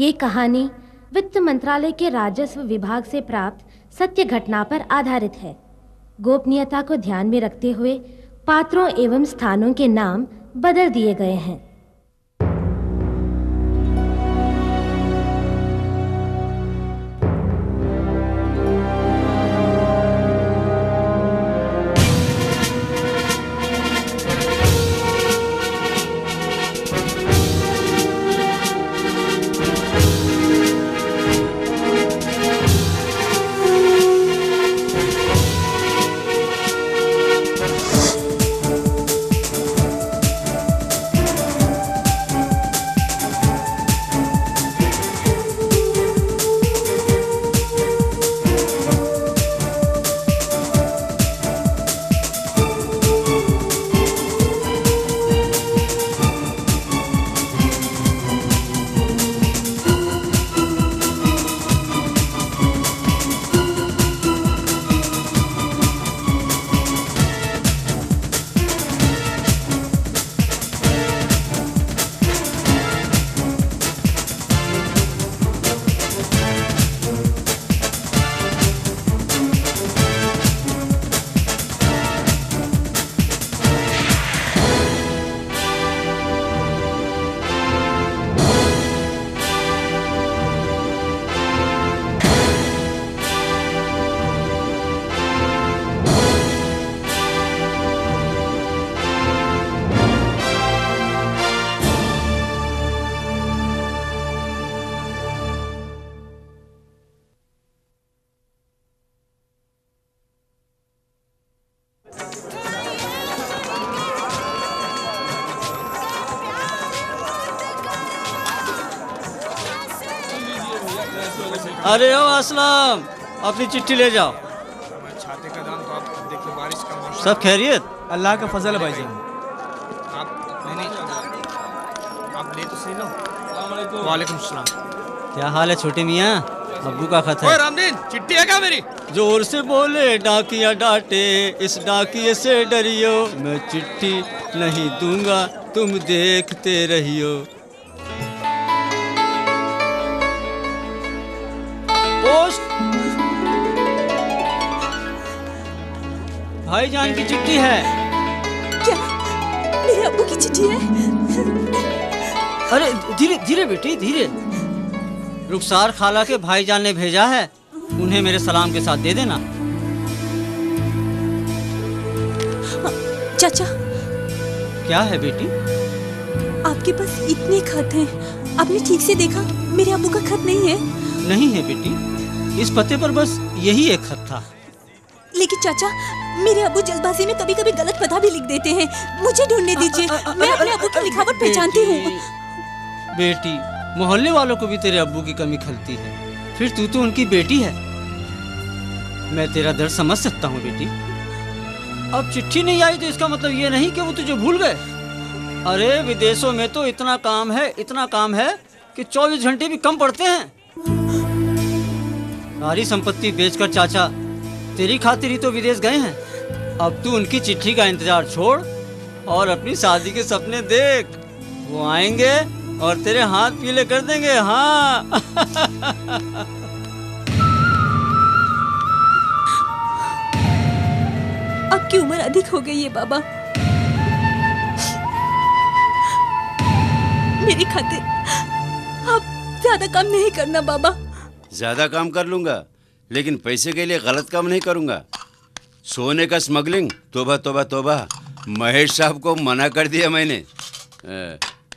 ये कहानी वित्त मंत्रालय के राजस्व विभाग से प्राप्त सत्य घटना पर आधारित है। गोपनीयता को ध्यान में रखते हुए पात्रों एवं स्थानों के नाम बदल दिए गए हैं। अरे ओ असलम, अपनी चिट्ठी ले जाओ। छाते का दाम तो आप देखिए, बारिश का मौसम। सब खैरियत? अल्लाह का फजल है भाईजान। आप नहीं आप ले तो सही लो। वालेकुम सलाम। क्या हाल है छोटे मियाँ? अब्बू का खत है। ओए रामदीन, चिट्ठी है क्या मेरी? जोर से बोले डाकिया डांटे, इस डाकिये से डरियो, मैं चिट्ठी नहीं दूंगा, तुम देखते रहियो। पोस्ट भाईजान की चिट्ठी है। क्या मेरे अब्बू की चिट्ठी है? अरे धीरे धीरे बेटी, धीरे। रुखसार खाला के भाईजान ने भेजा है, उन्हें मेरे सलाम के साथ दे देना। चाचा, क्या है बेटी? आपके पास इतने खत हैं, आपने ठीक से देखा? मेरे अब्बू का खत नहीं है। नहीं है बेटी, इस पते पर बस यही एक खत था। लेकिन चाचा, मेरे अब्बू जल्दबाजी में कभी कभी गलत पता भी लिख देते हैं। मुझे ढूंढने दीजिए, मैं अपने अब्बू की लिखावट पहचानती हूँ। बेटी, मोहल्ले वालों को भी तेरे अब्बू की कमी खलती है, फिर तू तो उनकी बेटी है। मैं तेरा दर्द समझ सकता हूँ बेटी। अब चिट्ठी नहीं आई तो इसका मतलब ये नहीं कि वो तुझे भूल गए। अरे विदेशों में तो इतना काम है कि 24 घंटे भी कम पड़ते हैं। सारी संपत्ति बेचकर चाचा तेरी खातिर ही तो विदेश गए हैं। अब तू उनकी चिट्ठी का इंतजार छोड़ और अपनी शादी के सपने देख। वो आएंगे और तेरे हाथ पीले कर देंगे। हाँ। अब की उम्र अधिक हो गई है बाबा, मेरी खातिर आप ज्यादा काम नहीं करना बाबा। ज्यादा काम कर लूंगा, लेकिन पैसे के लिए गलत काम नहीं करूंगा। सोने का स्मगलिंग, तोबा तोबा तोबा, महेश साहब को मना कर दिया मैंने।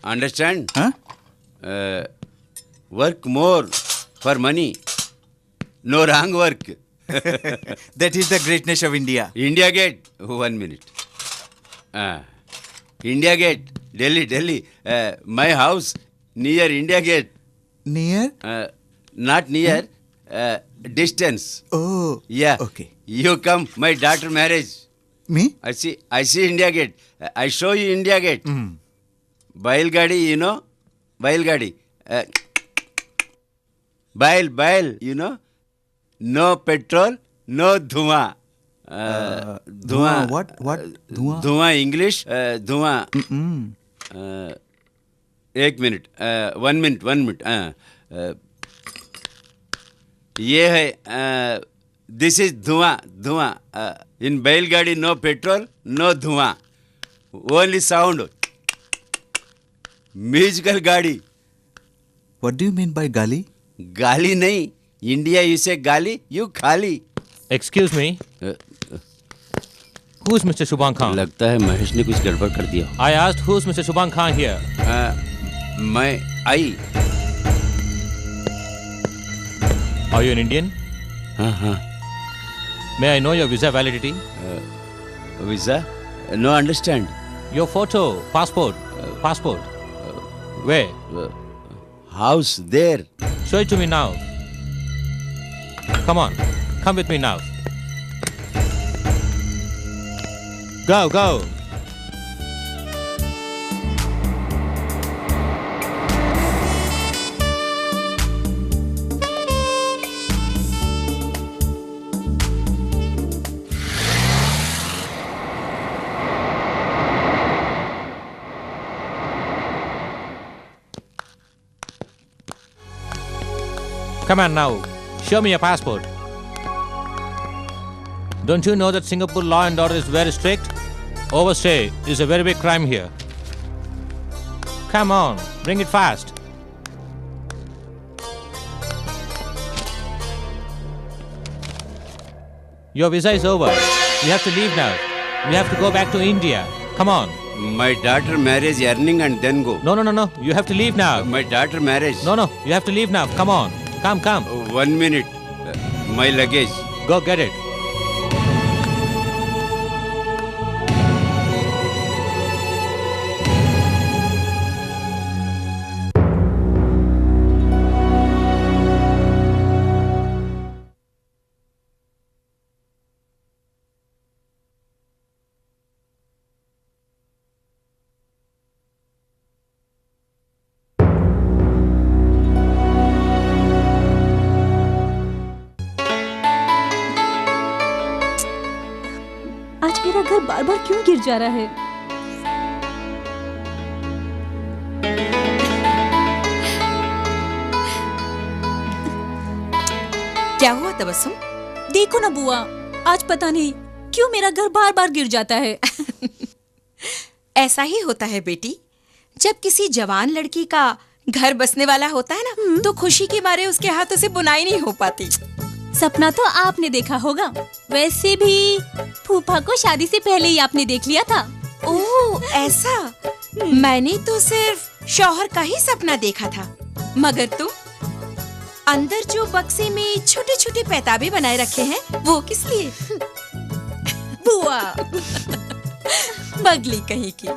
Understand? Work more for money, no wrong work. That is the greatness of India. India Gate, 1 minute. India Gate, Delhi. My house near India Gate. Near? Not near, distance. Oh. Yeah. Okay. You come, my daughter marriage. Me? I see India Gate. I show you India Gate. Bailgadi, you know? Bailgadi. Bail, you know? No petrol, no dhua. Dhua. What? Dhua? Dhua English, dhua. 1 minute. 1 minute. ये है this is धुआं धुआं। इन बैलगाड़ी no petrol no धुआं, only sound. Musical गाड़ी। What do you mean by gali? गाली नहीं, India you से गाली यू खाली। Excuse me. Who's Mr. Shubham Khan? लगता है महेश ने कुछ गड़बड़ कर दिया। I asked who's Mr. Shubham Khan here. मैं आई। Are you an Indian? हाँ हाँ। May I know your visa validity? Visa? No understand. Your photo, passport. Where? House there. Show it to me now. Come on, come with me now. Go. Come on now, show me your passport. Don't you know that Singapore law and order is very strict? Overstay is a very big crime here. Come on, bring it fast. Your visa is over. You have to leave now. You have to go back to India. Come on. My daughter marriage earning and then go. No. You have to leave now. My daughter marriage. No. You have to leave now. Come on. Come. 1 minute. My luggage. Go get it. आज मेरा घर बार बार क्यों गिर जा रहा है? क्या हुआ तबस्सुम? देखो ना बुआ, आज पता नहीं क्यों मेरा घर बार बार गिर जाता है। ऐसा ही होता है बेटी, जब किसी जवान लड़की का घर बसने वाला होता है ना, तो खुशी के मारे उसके हाथों से बुनाई नहीं हो पाती। सपना तो आपने देखा होगा, वैसे भी फूफा को शादी से पहले ही आपने देख लिया था। ओह ऐसा? मैंने तो सिर्फ शौहर का ही सपना देखा था, मगर तुम अंदर जो बक्से में छोटे छोटे पैताबे बनाए रखे हैं, वो किस लिए? बुआ बगली कहीं की।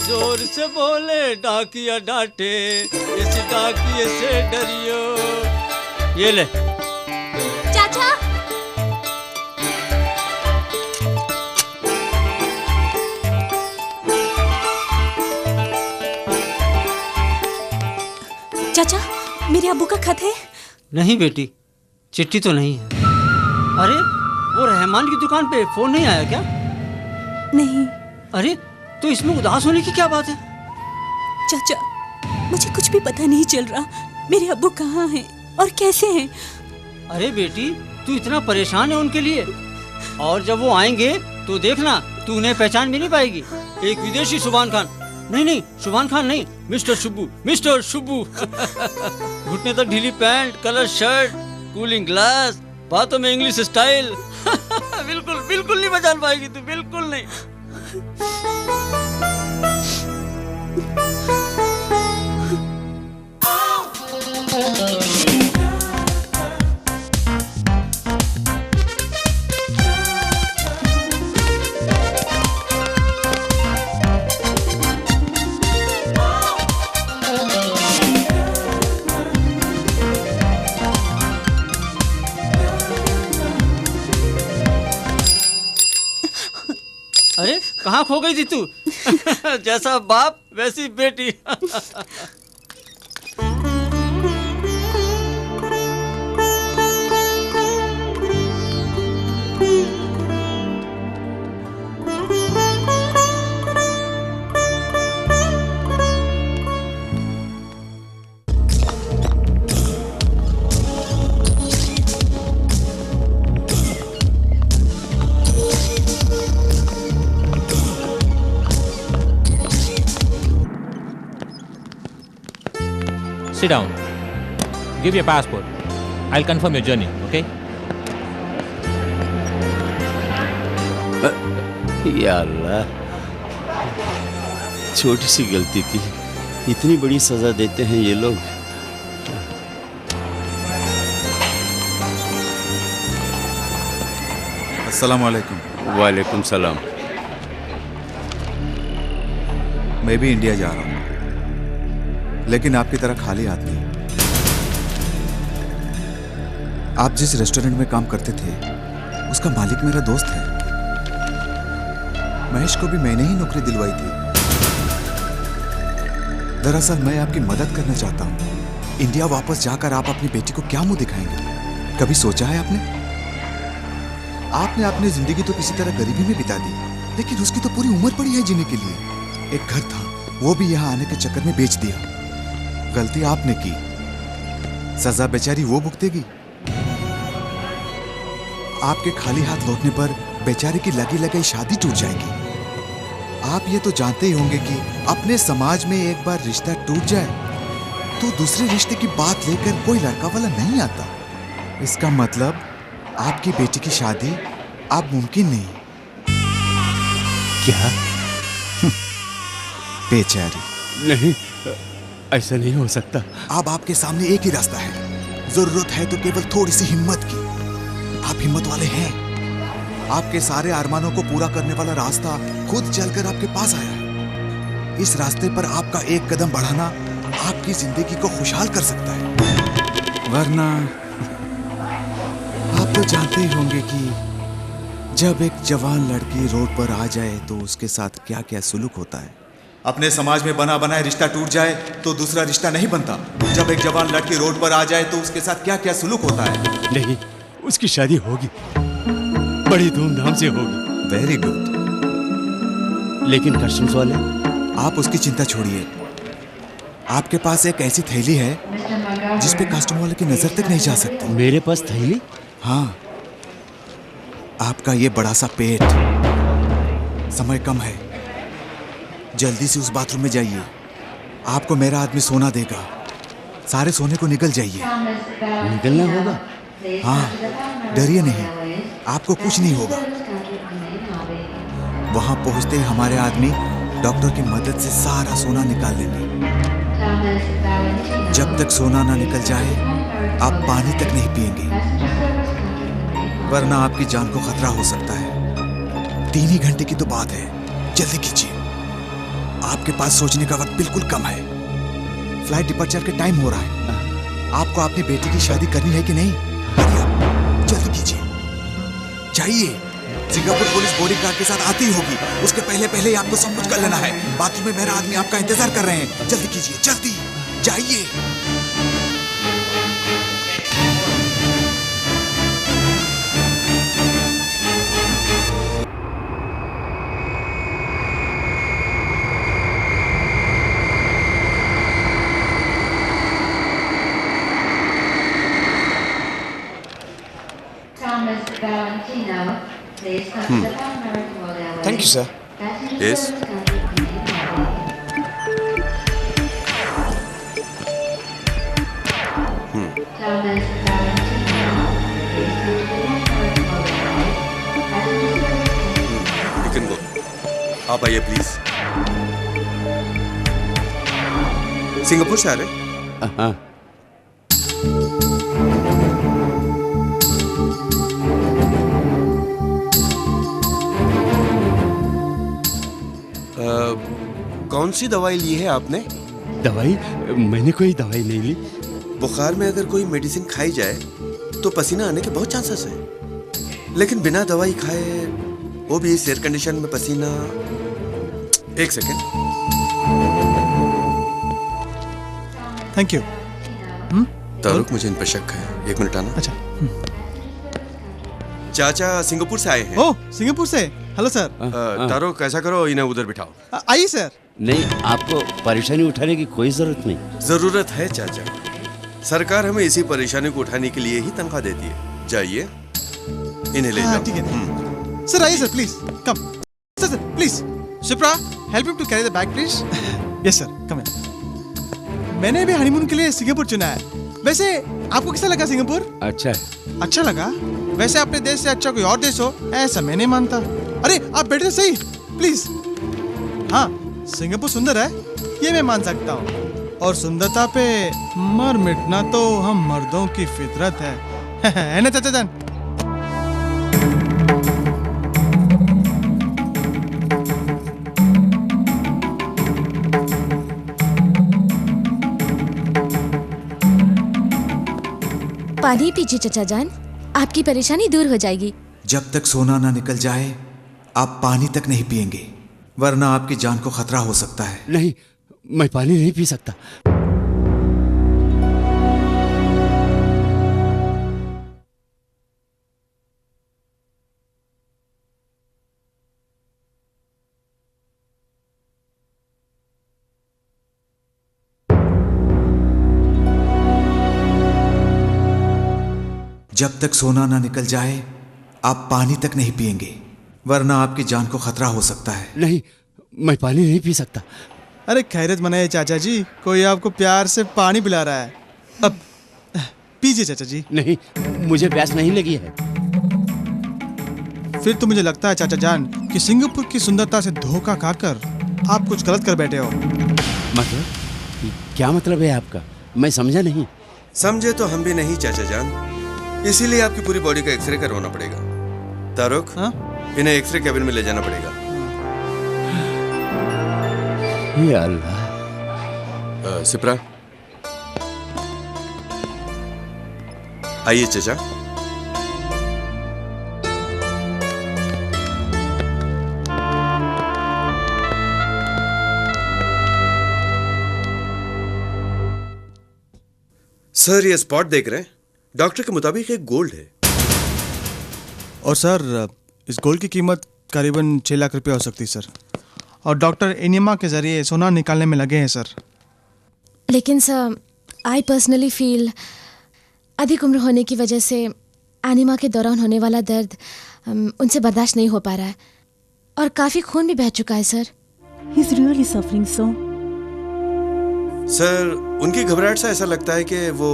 जोर से बोले डाकिया डांटे, इस डाकिए से डरियो। ये ले। चाचा, चाचा, मेरे अब्बू का खत है। नहीं बेटी, चिट्ठी तो नहीं है। अरे वो रहमान की दुकान पे फोन नहीं आया क्या? नहीं। अरे तो इसमें उदास होने की क्या बात है? चाचा, मुझे कुछ भी पता नहीं चल रहा, मेरे अब्बू कहाँ हैं और कैसे हैं। अरे बेटी, तू इतना परेशान है उनके लिए, और जब वो आएंगे तो देखना तू उन्हें पहचान भी नहीं पाएगी। एक विदेशी शुभान खान, नहीं शुभान खान नहीं, मिस्टर शुब्बू। घुटने तक ढीली pant, colour shirt, cooling glass, बातों में इंग्लिश स्टाइल। बिल्कुल नहीं पहचान पाएगी तू, बिल्कुल नहीं। अरे कहाँ खो गई थी तू? जैसा बाप वैसी बेटी। Sit down. Give your passport. I'll confirm your journey, okay? या अल्लाह, छोटी सी गलती की इतनी बड़ी सजा देते हैं ये लोग। अस्सलाम वालेकुम। वालेकुम सलाम। मैं भी इंडिया जा रहा हूँ, लेकिन आपकी तरह खाली हाथ नहीं। आप जिस रेस्टोरेंट में काम करते थे उसका मालिक मेरा दोस्त है। महेश को भी मैंने ही नौकरी दिलवाई थी। दरअसल मैं आपकी मदद करना चाहता हूँ। इंडिया वापस जाकर आप अपनी बेटी को क्या मुंह दिखाएंगे? कभी सोचा है आपने? आपने अपनी जिंदगी तो किसी तरह गरीबी में बिता दी, लेकिन उसकी तो पूरी उम्र पड़ी है जीने के लिए। एक घर था, वो भी यहाँ आने के चक्कर में बेच दिया। गलती आपने की, सजा बेचारी वो भुगतेगी। आपके खाली हाथ लौटने पर बेचारे की लगी लगाई शादी टूट जाएगी। आप ये तो जानते ही होंगे कि अपने समाज में एक बार रिश्ता टूट जाए तो दूसरे रिश्ते की बात लेकर कोई लड़का वाला नहीं आता। इसका मतलब आपकी बेटी की शादी अब मुमकिन नहीं। क्या? बेचारी। नहीं, ऐसा नहीं हो सकता। अब आपके सामने एक ही रास्ता है। जरूरत है तो केवल थोड़ी सी हिम्मत की। आप हिम्मत वाले हैं। आपके सारे अरमानों को पूरा करने वाला रास्ता खुद चलकर आपके पास आया है। इस रास्ते पर आपका एक कदम बढ़ाना आपकी जिंदगी को खुशहाल कर सकता है। वरना आप तो जानते ही होंगे कि जब एक जवान लड़की रोड पर आ जाए तो उसके साथ क्या क्या सुलूक होता है। अपने समाज में बना बनाए रिश्ता टूट जाए तो दूसरा रिश्ता नहीं बनता। जब एक जवान लड़की रोड पर आ जाए तो उसके साथ क्या क्या सुलूक होता है। नहीं, उसकी शादी होगी, बड़ी धूमधाम से होगी। Very good. लेकिन कस्टम्स वाले? आप उसकी चिंता छोड़िए। आपके पास एक ऐसी थैली है जिस पे कस्टम वाले की नजर तक नहीं जा सकती। मेरे पास थैली? हाँ, आपका ये बड़ा सा पेट। समय कम है, जल्दी से उस बाथरूम में जाइए। आपको मेरा आदमी सोना देगा। सारे सोने को निकल जाइए। निकलना होगा? हाँ, डरिए नहीं, आपको कुछ नहीं होगा। वहां पहुंचते ही हमारे आदमी डॉक्टर की मदद से सारा सोना निकाल लेंगे। जब तक सोना ना निकल जाए आप पानी तक नहीं पिएंगे, वरना आपकी जान को खतरा हो सकता है। 3 ही घंटे की तो बात है, जल्दी कीजिए। आपके पास सोचने का वक्त बिल्कुल कम है। फ्लाइट डिपार्चर के टाइम हो रहा है। आपको अपनी बेटी की शादी करनी है कि नहीं? जल्दी कीजिए, जाइए। सिंगापुर पुलिस बॉडीगार्ड के साथ आती होगी, उसके पहले पहले आपको सब कुछ कर लेना है। बाथरूम में मेरा आदमी आपका इंतजार कर रहे हैं। जल्दी कीजिए, जल्दी जाइए। Thank you, sir. Yes. You can go. आप आइए प्लीज। सिंगापुर से आ रहे? हाँ। कौन सी दवाई ली है आपने? दवाई? मैंने कोई दवाई नहीं ली। बुखार में अगर कोई मेडिसिन खाई जाए तो पसीना आने के बहुत चांसेस है, लेकिन बिना दवाई खाए, वो भी इस एयर कंडीशन में पसीना। एक सेकेंड। Thank you. तारुक, मुझे इन पर शक है। 1 मिनट आना। अच्छा। चाचा सिंगापुर से आए हैं। ओह, सिंगापुर से। Hello sir. तारुक, ऐसा करो, इन्हें उधर बिठाओ। आइए सर। नहीं, आपको परेशानी उठाने की कोई जरूरत नहीं। जरूरत है चाचा। सरकार हमें इसी परेशानी को उठाने के लिए ही तनख्वाह देती है। जाइए, इन्हें ले जाओ। ठीक है सर। आइए sir, please come. Sir sir please, Shipra, help him to carry the bag please. Yes sir, come in. मैंने भी हनीमून के लिए सिंगापुर चुना है। वैसे आपको कैसा लगा सिंगापुर? अच्छा है। अच्छा लगा? वैसे अपने देश से अच्छा कोई और देश हो ऐसा मैं नहीं मानता। अरे आप बैठे सही प्लीज। हाँ, सिंगापुर सुंदर है ये मैं मान सकता हूँ, और सुंदरता पे मर मिटना तो हम मर्दों की फितरत है ना चाचा जान? पानी पीजिए चाचा जान, आपकी परेशानी दूर हो जाएगी। जब तक सोना ना निकल जाए आप पानी तक नहीं पिएंगे, वरना आपकी जान को खतरा हो सकता है। नहीं, मैं पानी नहीं पी सकता। जब तक सोना ना निकल जाए आप पानी तक नहीं पिएंगे, वरना आपकी जान को खतरा हो सकता है। नहीं, मैं पानी नहीं पी सकता। अरे खैरियत मनाइए चाचा जी, कोई आपको प्यार से पानी पिला रहा है। अब पीजिए चाचा जी। नहीं, मुझे प्यास नहीं लगी है। फिर तो मुझे लगता है चाचा जान कि सिंगापुर की सुंदरता से धोखा खाकर आप कुछ गलत कर बैठे हो। मतलब? क्या मतलब है आपका? मैं समझा नहीं। समझे तो हम भी नहीं चाचा जान, इसीलिए आपकी पूरी बॉडी का एक्सरे करवाना पड़ेगा। तारुक, इन्हें एक्सरे कैबिन में ले जाना पड़ेगा। या अल्लाह। सिप्रा, आइए चाचा। सर ये स्पॉट देख रहे हैं, डॉक्टर के मुताबिक एक गोल्ड है। और सर इस गोल्ड की कीमत करीबन 6 लाख रुपए हो सकती है सर, और डॉक्टर एनिमा के जरिए सोना निकालने में लगे हैं सर। लेकिन सर आई पर्सनली फील अधिक उम्र होने की वजह से एनिमा के दौरान होने वाला दर्द उनसे बर्दाश्त नहीं हो पा रहा है, और काफ़ी खून भी बह चुका है sir. He is really suffering so. Sir उनकी घबराहट से ऐसा लगता है कि वो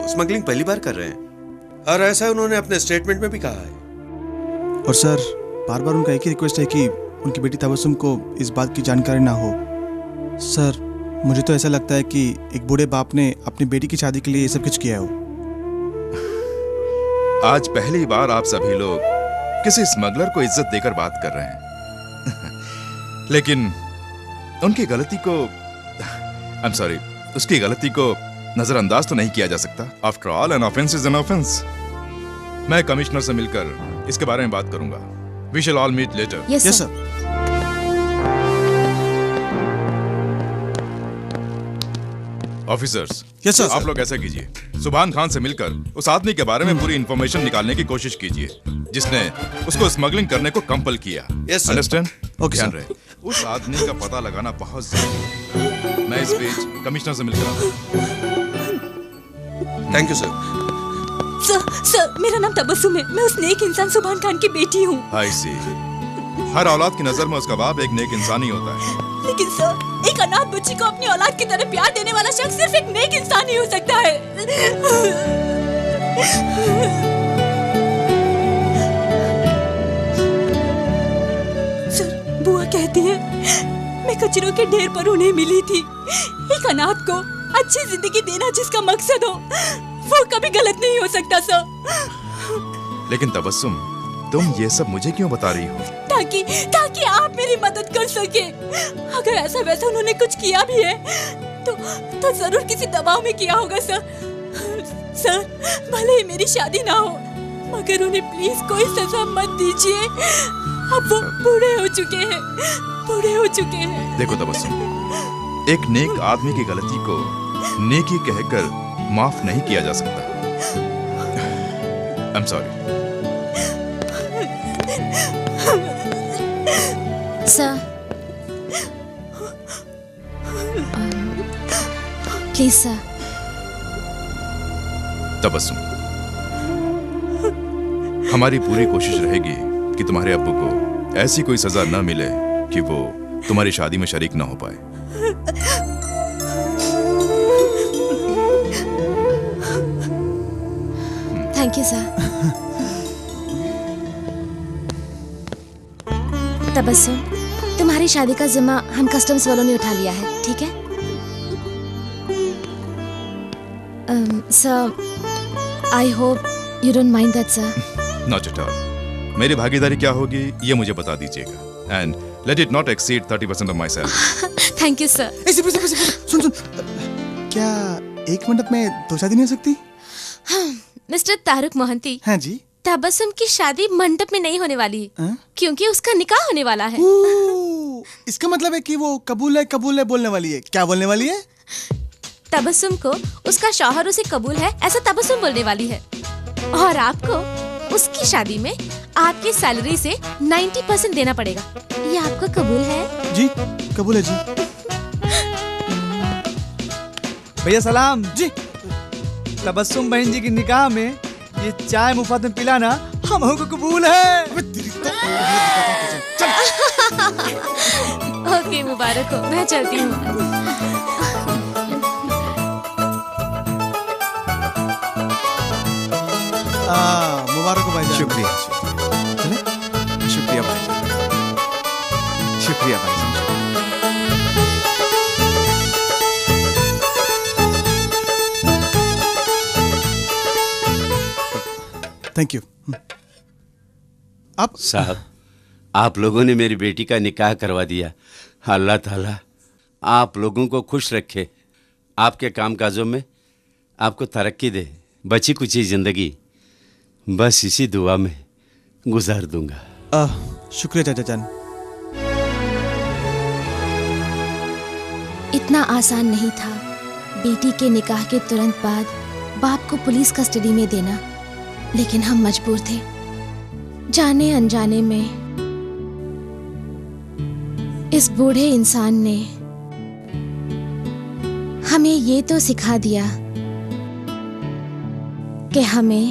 स्मगलिंग पहली बार कर रहे हैं, और ऐसा उन्होंने अपने स्टेटमेंट में भी कहा है। और सर बार बार उनका एक ही रिक्वेस्ट है कि उनकी बेटी तबस्सुम को इस बात की जानकारी ना हो। सर मुझे तो ऐसा लगता है कि एक बूढ़े बाप ने अपनी बेटी की शादी के लिए ये सब कुछ किया हो। आज पहली बार आप सभी लोग किसी स्मगलर को इज्जत देकर बात कर रहे हैं लेकिन उनकी गलती को आई एम सॉरी, उसकी गलती को नजरअंदाज तो नहीं किया जा सकता। After all an offence is an offence. मैं कमिश्नर से मिलकर इसके बारे में बात करूंगा। We shall all meet later. Yes sir. Officers, yes sir. आप लोग ऐसा कीजिए, सुभान खान से मिलकर उस आदमी के बारे में पूरी इंफॉर्मेशन निकालने की कोशिश कीजिए जिसने उसको स्मगलिंग करने को कंपल किया। Yes sir. अंडरस्टैंड? ओके ध्यान सर। रहे, उस आदमी का पता लगाना बहुत जरूरी है। मैं इस बीच कमिश्नर से मिलकर आता हूं। Thank you sir. सर मेरा नाम तबस्सुम है, मैं उस नेक इंसान सुभान खान की बेटी हूँ। आई सी। हर औलाद की नजर में उसका बाप एक नेक इंसान ही होता है। लेकिन सर एक अनाथ बच्ची को अपनी औलाद की तरह प्यार देने वाला शख्स सिर्फ एक नेक इंसान ही हो सकता है। सर बुआ कहती है मैं कचरों के ढेर पर उन्हें मिली थी। एक अनाथ को अच्छी जिंदगी देना जिसका मकसद हो वो कभी गलत नहीं हो सकता सर। लेकिन तबस्सुम, तुम ये सब मुझे क्यों बता रही हो? ताकि आप मेरी मदद कर सके। अगर ऐसा वैसा उन्होंने कुछ किया भी है तो जरूर किसी दबाव में किया होगा सर। भले ही मेरी शादी ना हो मगर उन्हें प्लीज कोई सजा मत दीजिए। अब वो बूढ़े हो चुके हैं। देखो तबस्सुम, एक नेक आदमी की गलती को नेकी कहकर माफ नहीं किया जा सकता। I am sorry. Sir please sir. Tabassum, हमारी पूरी कोशिश रहेगी कि तुम्हारे अब्बू को ऐसी कोई सजा न मिले कि वो तुम्हारी शादी में शरीक न हो पाए। Thank you sir. तबस्सुम, तुम्हारी शादी का जिम्मा हम कस्टम्स वालों ने उठा लिया है, ठीक है? Sir, I hope you don't mind that sir. Not at all. मेरी भागीदारी क्या होगी ये मुझे बता दीजिएगा and let it not exceed 30% of my salary. Thank you sir. सुन क्या 1 मिनट में तो शादी नहीं हो सकती? मिस्टर तारुक मोहंती। हाँ जी। तबस्सुम की शादी मंडप में नहीं होने वाली है, क्योंकि उसका निकाह होने वाला है। इसका मतलब है कि वो कबूल है बोलने वाली है। क्या बोलने वाली है? तबस्सुम को उसका शौहर उसे कबूल है ऐसा तबस्सुम बोलने वाली है, और आपको उसकी शादी में आपकी सैलरी से 90% देना पड़ेगा। ये आपको कबूल है? जी कबूल है जी। भैया सलाम जी। तबस्सुम बहन जी की निकाह में ये चाय मुफ्त में पिलाना हम को कबूल है। ओके, मुबारक हो। मैं चलती हूँ। मुबारक हो भाई। शुक्रिया। चले? शुक्रिया भाई। शुक्रिया भाई। Thank you. आप साहब, आप लोगों ने मेरी बेटी का निकाह करवा दिया। अल्लाह ताला आप लोगों को खुश रखे, आपके कामकाजों में आपको तरक्की दे। बची कुछ ही जिंदगी बस इसी दुआ में गुजार दूंगा। शुक्रिया चाचा जान। इतना आसान नहीं था बेटी के निकाह के तुरंत बाद बाप को पुलिस कस्टडी में देना, लेकिन हम मजबूर थे। जाने अनजाने में इस बूढ़े इंसान ने हमें ये तो सिखा दिया कि हमें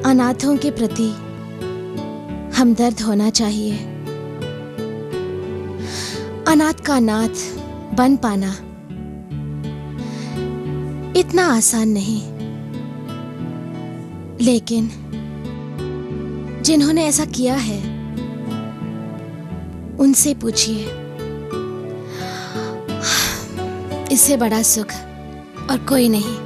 अनाथों के प्रति हमदर्द होना चाहिए। अनाथ का नाथ बन पाना इतना आसान नहीं, लेकिन जिन्होंने ऐसा किया है उनसे पूछिए। इससे बड़ा सुख और कोई नहीं।